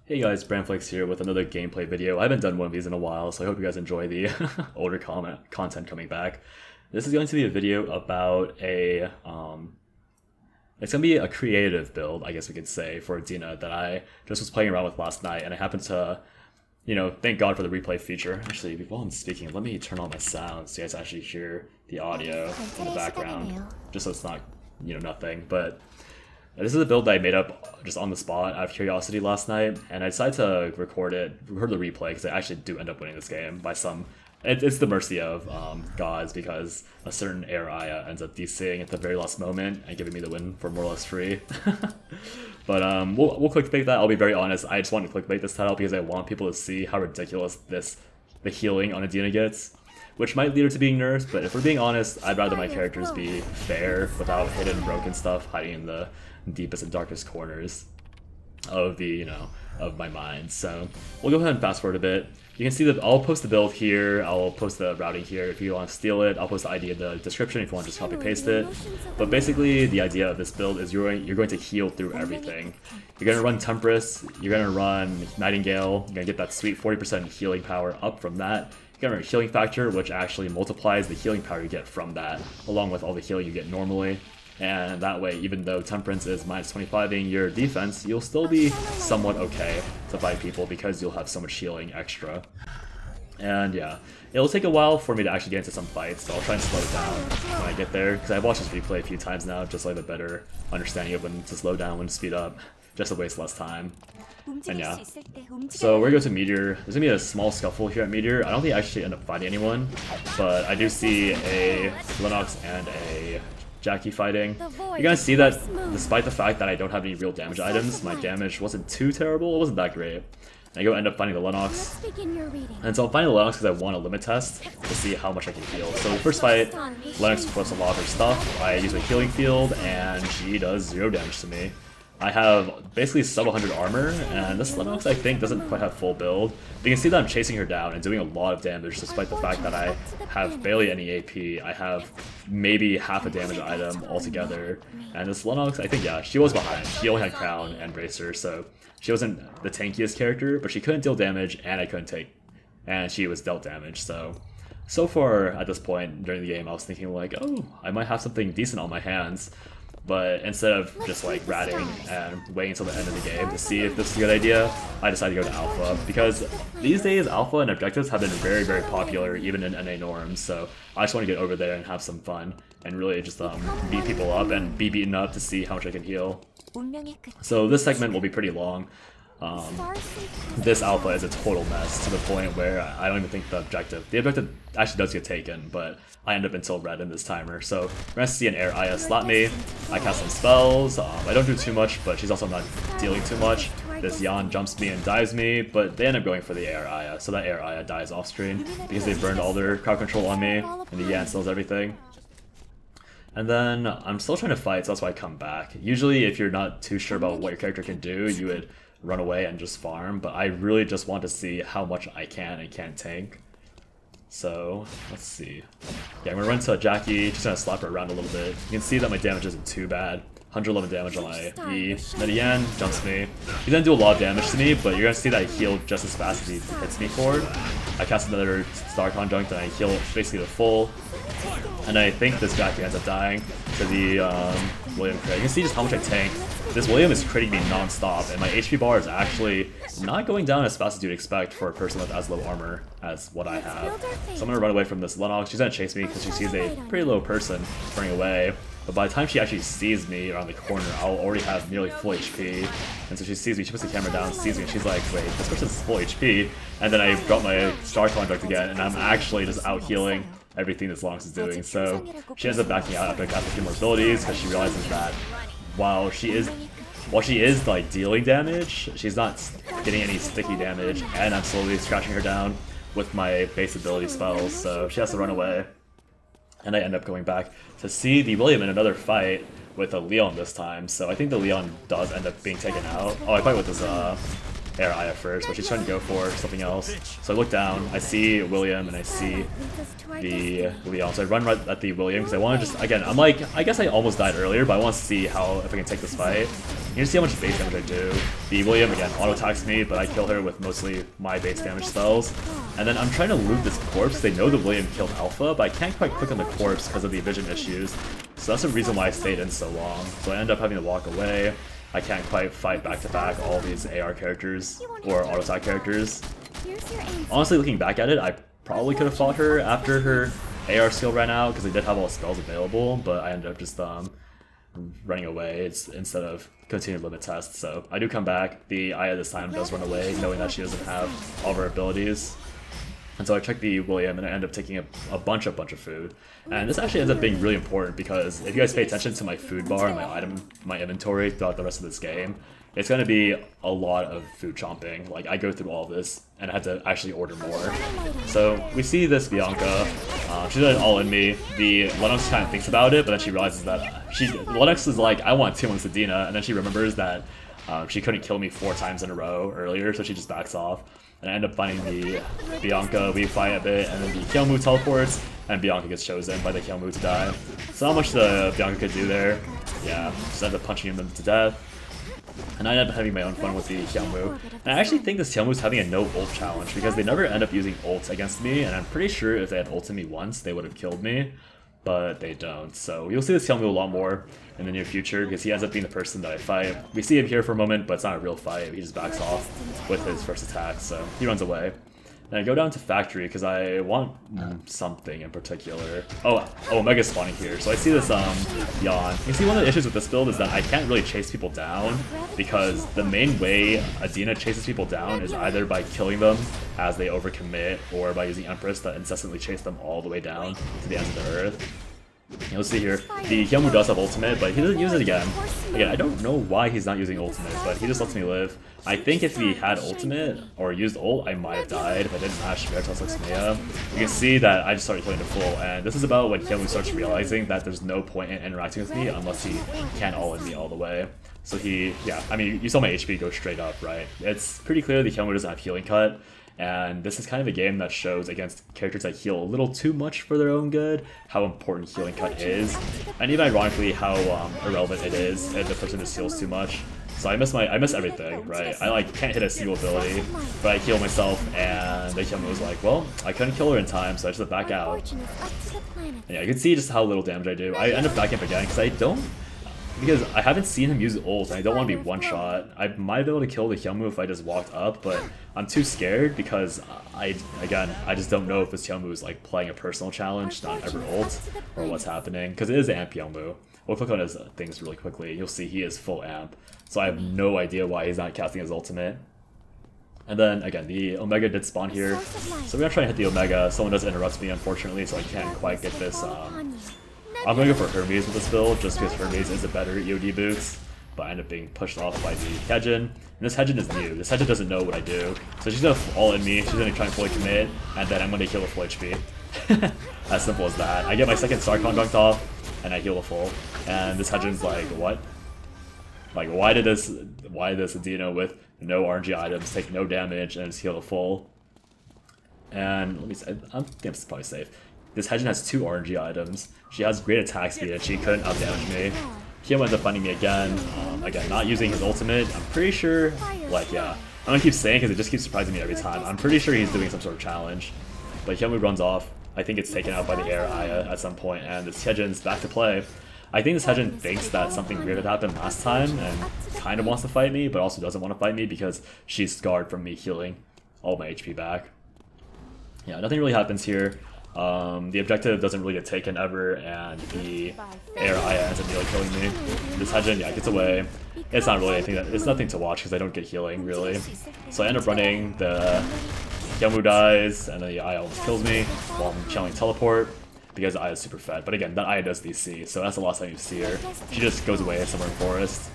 Hey guys, Brandflakes here with another gameplay video. I haven't done one of these in a while, so I hope you guys enjoy the older content coming back. This is going to be a video about it's going to be a creative build, I guess we could say, for Adina that I just was playing around with last night, and I happened to, thank God for the replay feature. Actually, while I'm speaking, let me turn on my sound so you guys actually hear the audio in the background, just so it's not, nothing, but... This is a build that I made up just on the spot out of curiosity last night, and I decided to record the replay because I actually do end up winning this game by some... It's the mercy of gods, because a certain air Aya ends up DCing at the very last moment and giving me the win for more or less free. But we'll clickbait that. I'll be very honest, I just want to clickbait this title because I want people to see how ridiculous the healing on Adina gets, which might lead her to being nerfed, but if we're being honest, I'd rather my characters be fair without hidden broken stuff hiding in the deepest and darkest corners of the, of my mind. So we'll go ahead and fast forward a bit. You can see that I'll post the build here, I'll post the routing here if you want to steal it, I'll post the ID in the description if you want to just copy paste it. But basically the idea of this build is you're going to heal through everything. You're going to run Temperance, you're going to run Nightingale, you're going to get that sweet 40% healing power up from that. You're going to run Healing Factor, which actually multiplies the healing power you get from that, along with all the healing you get normally. And that way, even though Temperance is minus 25 being your defense, you'll still be somewhat okay to fight people because you'll have so much healing extra. And yeah, it'll take a while for me to actually get into some fights, so I'll try and slow it down when I get there, because I've watched this replay a few times now, just so I have a better understanding of when to slow down, when to speed up, just to waste less time. And yeah, so we're gonna go to Meteor. There's gonna be a small scuffle here at Meteor. I don't think I actually end up fighting anyone, but I do see a Lenox and a Jackie fighting. You're gonna see that despite the fact that I don't have any real damage items, my damage wasn't too terrible, it wasn't that great. And I go end up finding the Lenox. And so I'm finding the Lenox because I want a limit test to see how much I can heal. So the first fight, Lenox puts a lot of her stuff, I use a healing field, and she does 0 damage to me. I have basically sub 100 armor, and this Lenox I think doesn't quite have full build. But you can see that I'm chasing her down and doing a lot of damage despite the fact that I have barely any AP. I have maybe half a damage item altogether. And this Lenox, I think, yeah, she was behind. She only had Crown and Bracer, so she wasn't the tankiest character, but she couldn't deal damage and I couldn't take, and she was dealt damage. So far at this point during the game I was thinking like, oh, I might have something decent on my hands. But instead of just like ratting and waiting until the end of the game to see if this is a good idea, I decided to go to Alpha, because these days Alpha and objectives have been very, very popular even in NA norms, so I just want to get over there and have some fun and really just beat people up and be beaten up to see how much I can heal. So this segment will be pretty long. This Alpha is a total mess to the point where I don't even think the objective actually does get taken, but I end up until red in this timer. So we're gonna see an air Aya slap me. I cast some spells. I don't do too much, but she's also not dealing too much. This Yan jumps me and dives me, but they end up going for the air Aya, so that air Aya dies off screen because they burned all their crowd control on me, and the Yan steals everything. And then I'm still trying to fight, so that's why I come back. Usually if you're not too sure about what your character can do, you would run away and just farm, but I really just want to see how much I can and can't tank. So, let's see. Yeah, I'm gonna run to Jackie, just gonna slap her around a little bit. You can see that my damage isn't too bad. 111 damage on my E. Then Yan jumps me. He's gonna do a lot of damage to me, but you're gonna see that I heal just as fast as he hits me forward. I cast another Star Conjunct and I heal basically to full. And I think this Jackie ends up dying to the William crit. You can see just how much I tank. This William is critting me non-stop, and my HP bar is actually not going down as fast as you'd expect for a person with as low armor as what I have. So I'm gonna run away from this Lenox. She's gonna chase me because she sees a pretty low person running away. But by the time she actually sees me around the corner, I'll already have nearly full HP. And so she sees me, she puts the camera down, sees me, and she's like, wait, this person's full HP. And then I drop my Star Conjunct again, and I'm actually just out healing everything this Lenox is doing. So she ends up backing out after I cast a few more abilities because she realizes that while she is like dealing damage, she's not getting any sticky damage, and I'm slowly scratching her down with my base ability spells, so she has to run away. And I end up going back to see the William in another fight with a Leon this time, so I think the Leon does end up being taken out. Oh, I fight with this air Aya first, but she's trying to go for something else. So I look down, I see William, and I see the Leon. So I run right at the William because I want to just, again, I'm like, I guess I almost died earlier, but I want to see if I can take this fight. You can see how much base damage I do. The William, again, auto-attacks me, but I kill her with mostly my base damage spells. And then I'm trying to loot this corpse. They know the William killed Alpha, but I can't quite click on the corpse because of the vision issues. So that's the reason why I stayed in so long. So I end up having to walk away. I can't quite fight back-to-back all these AR characters, or auto-attack characters. Honestly, looking back at it, I probably could have fought her after her AR skill ran out, because they did have all the spells available, but I ended up just running away instead of continuing limit test. So I do come back. The Aya this time does run away, knowing that she doesn't have all of her abilities. And so I check the William and I end up taking a bunch of food. And this actually ends up being really important because if you guys pay attention to my food bar and my inventory throughout the rest of this game, it's going to be a lot of food chomping. Like, I go through all of this and I had to actually order more. So we see this Bianca. She does it all in me. The Lenox kind of thinks about it, but then she realizes that Lenox is like, I want 2 months Adina, and then she remembers that she couldn't kill me 4 times in a row earlier, so she just backs off. And I end up finding the Bianca, we fight a bit, and then the Kyomu teleports, and Bianca gets chosen by the Kyomu to die. So not much the Bianca could do there. Yeah, just end up punching them to death. And I end up having my own fun with the Kyomu. And I actually think this Kyomu is having a no ult challenge because they never end up using ults against me, and I'm pretty sure if they had ulted me once, they would have killed me. But they don't. So you'll see this Kyomu a lot more in the near future because he ends up being the person that I fight. We see him here for a moment, but it's not a real fight. He just backs off with his first attack, so he runs away. And I go down to factory because I want something in particular. Oh, Omega spawning here. So I see this Yawn. You see one of the issues with this build is that I can't really chase people down because the main way Adina chases people down is either by killing them as they overcommit or by using Empress to incessantly chase them all the way down to the ends of the earth. You'll see here, the Kyomu does have ultimate, but he doesn't use it again. Again, I don't know why he's not using ultimate, but he just lets me live. I think if he had ultimate, or used ult, I might have died if I didn't mash Veritas like Sumaya. You can see that I just started playing to full, and this is about when Kyomu starts realizing that there's no point in interacting with me unless he can't all-in me all the way. So I mean, you saw my HP go straight up, right? It's pretty clear the Kyomu doesn't have healing cut. And this is kind of a game that shows against characters that heal a little too much for their own good how important healing cut is, and even ironically how irrelevant it is if the person just heals too much. So I miss everything, right? I can't hit a single ability, but I heal myself, and the Kyomu was like, well, I couldn't kill her in time, so I just had to back out. And yeah, you can see just how little damage I do. I end up backing up again because I haven't seen him use ult, and I don't want to be one-shot. I might be able to kill the Kyomu if I just walked up, but I'm too scared because I just don't know if this Kyomu is like playing a personal challenge, not ever ult, or what's happening, because it is amp Kyomu. We'll click on his things really quickly. You'll see he is full amp, so I have no idea why he's not casting his ultimate. And then, again, the Omega did spawn here, so we're gonna try and hit the Omega. Someone does interrupt me, unfortunately, so I can't quite get this. I'm going to go for Hermes with this build, just because Hermes is a better EOD boost, but I end up being pushed off by the Hyejin. And this Hyejin is new. This Hyejin doesn't know what I do. So she's going to all-in me, she's going to try and fully commit, and then I'm going to heal with full HP. As simple as that. I get my second Sarkon dunked off, and I heal a full. And this Hyejin's like, what? Like, why did this Adina with no RNG items take no damage and just heal a full? And let me say, I think I'm probably safe. This Hyejin has 2 RNG items. She has great attack speed and she couldn't outdamage me. Kyomu ends up finding me again. Again, not using his ultimate. I'm pretty sure, I'm gonna keep saying because it just keeps surprising me every time. I'm pretty sure he's doing some sort of challenge. But Kyomu runs off. I think it's taken out by the air Aya at some point, and this Hyejin's back to play. I think this Hyejin thinks that something weird had happened last time and kind of wants to fight me, but also doesn't want to fight me because she's scarred from me healing all my HP back. Yeah, nothing really happens here. The objective doesn't really get taken ever, and the air Aya ends up nearly killing me. This Hyejin, yeah, gets away. It's not really anything it's nothing to watch because I don't get healing, really. So I end up running, the Kyomu dies, and then the Aya almost kills me while I'm channeling teleport, because Aya is super fed. But again, that Aya does DC, so that's the last time you see her. She just goes away somewhere in forest.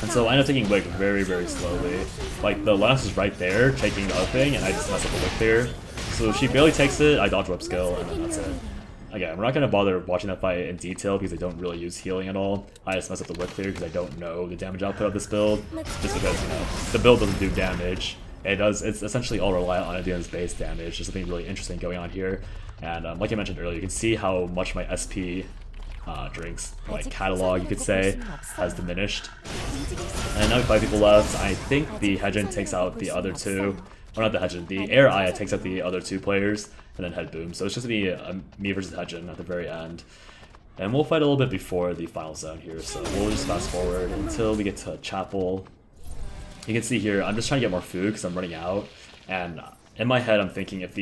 And so I end up taking Wick very, very slowly. Like, the Lenox is right there, taking the other thing, and I just mess up the Wick there. So she barely takes it, I dodge whip skill, and then that's it. Again, we're not going to bother watching that fight in detail because I don't really use healing at all. I just mess up the whip clear because I don't know the damage output of this build. Just because, the build doesn't do damage. It's essentially all reliant on Adina's base damage. There's something really interesting going on here. And like I mentioned earlier, you can see how much my SP drinks, like catalog you could say, has diminished. And now 5 people left. I think the Hyejin takes out the other 2. Well, not the Hyejin, the Air Aya takes out the other 2 players, and then Head Boom. So it's just gonna be me versus Hyejin at the very end. And we'll fight a little bit before the final zone here, so we'll just fast forward until we get to Chapel. You can see here, I'm just trying to get more food because I'm running out, and in my head I'm thinking if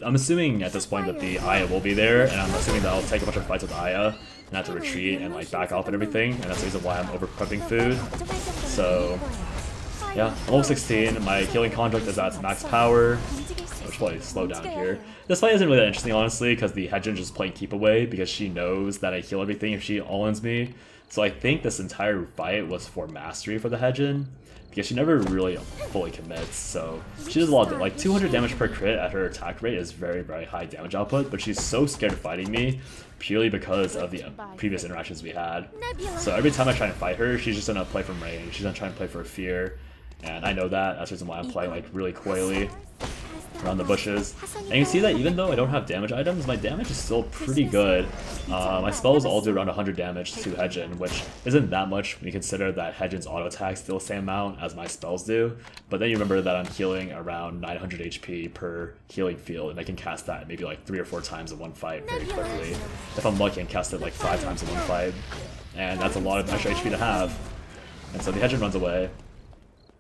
I'm assuming at this point that the Aya will be there, and I'm assuming that I'll take a bunch of fights with Aya and have to retreat and like back off and everything, and that's the reason why I'm over prepping food. So yeah, I'm level 16, my healing conduct is at max power. I should probably slow down here. This fight isn't really that interesting, honestly, because the Hyejin just playing keep away because she knows that I heal everything if she all-ins me. So I think this entire fight was for mastery for the Hyejin, because she never really fully commits. So she does a lot of, like 200 damage per crit at her attack rate is very, very high damage output, but she's so scared of fighting me purely because of the previous interactions we had. So every time I try to fight her, she's just gonna play from range. She's gonna try and play for fear. And I know that, that's the reason why I'm playing like really coyly around the bushes. And you can see that even though I don't have damage items, my damage is still pretty good. My spells all do around 100 damage to Hyejin, which isn't that much when you consider that Hyejin's auto attacks deal the same amount as my spells do. But then you remember that I'm healing around 900 HP per healing field, and I can cast that maybe like 3 or 4 times in one fight very quickly. If I'm lucky, I can cast it like 5 times in one fight, and that's a lot of extra HP to have. And so the Hyejin runs away.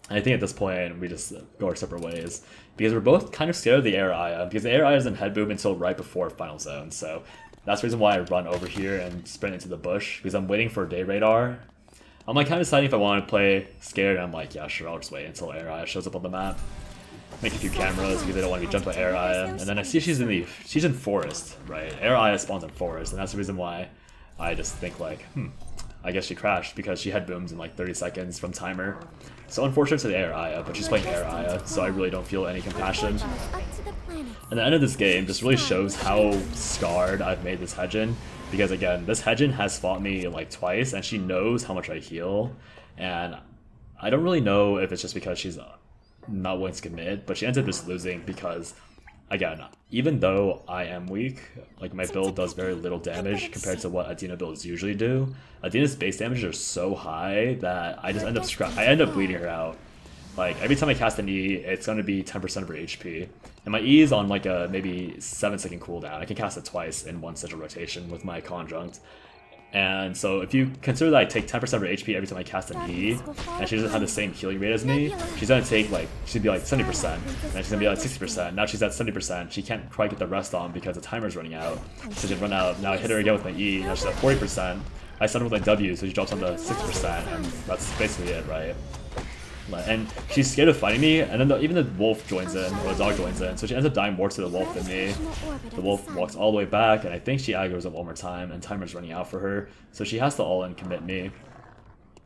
And I think at this point, we just go our separate ways. Because we're both kind of scared of the Air Aya, because the Air Aya doesn't head boom until right before Final Zone. So that's the reason why I run over here and sprint into the bush, because I'm waiting for Day Radar. I'm like kind of deciding if I want to play scared, and I'm like, yeah, sure, I'll just wait until Air Aya shows up on the map. Make a few cameras because I don't want to be jumped by Air Aya. And then I see she's in Forest, right? Air Aya spawns in Forest, and that's the reason why I just think like, I guess she crashed because she had booms in like 30 seconds from timer. So unfortunate to the Air Aya, but she's playing Air Aya, so I really don't feel any compassion. And the end of this game just really shows how scarred I've made this Hyejin, because again, this Hyejin has fought me like twice, and she knows how much I heal, and I don't really know if it's just because she's not willing to commit, but she ends up just losing because, again, even though I am weak, like my build does very little damage compared to what Adina builds usually do. Adina's base damages are so high that I just end up bleeding her out. Like every time I cast an E, it's going to be 10% of her HP, and my E is on like a maybe 7-second cooldown. I can cast it twice in one central rotation with my conjunct. And so if you consider that I take 10% of her HP every time I cast an E, and she doesn't have the same healing rate as me, she's gonna take like, she'd be like 70%, and she's gonna be like 60%. Now she's at 70%, she can't quite get the rest on because the timer's running out. So she'd run out, now I hit her again with my E, now she's at 40%. I stun her with my W, so she drops on to 6%, and that's basically it, right? And she's scared of fighting me, and then even the wolf joins in, or the dog joins in, so she ends up dying more to the wolf than me. The wolf walks all the way back, and I think she aggroes up one more time, and timer's running out for her, so she has to all-in commit me.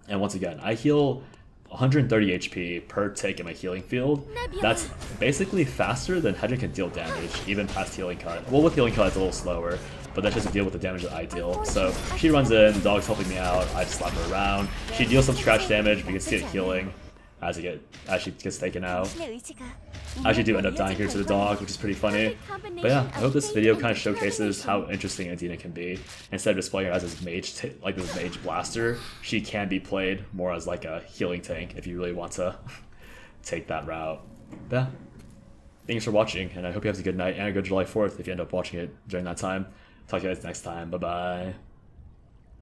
And once again, I heal 130 HP per tick in my healing field. That's basically faster than Hyejin can deal damage, even past healing cut. Well, with healing cut, it's a little slower, but that's just to deal with the damage that I deal. So she runs in, the dog's helping me out, I just slap her around. She deals some scratch damage, we can see it healing as she gets taken out. I actually do end up dying here to the dog, which is pretty funny. But yeah, I hope this video kind of showcases how interesting Adina can be. Instead of just playing her as this mage, this mage blaster, she can be played more as like a healing tank if you really want to take that route. But yeah, thanks for watching, and I hope you have a good night and a good July 4th if you end up watching it during that time. Talk to you guys next time. Bye bye.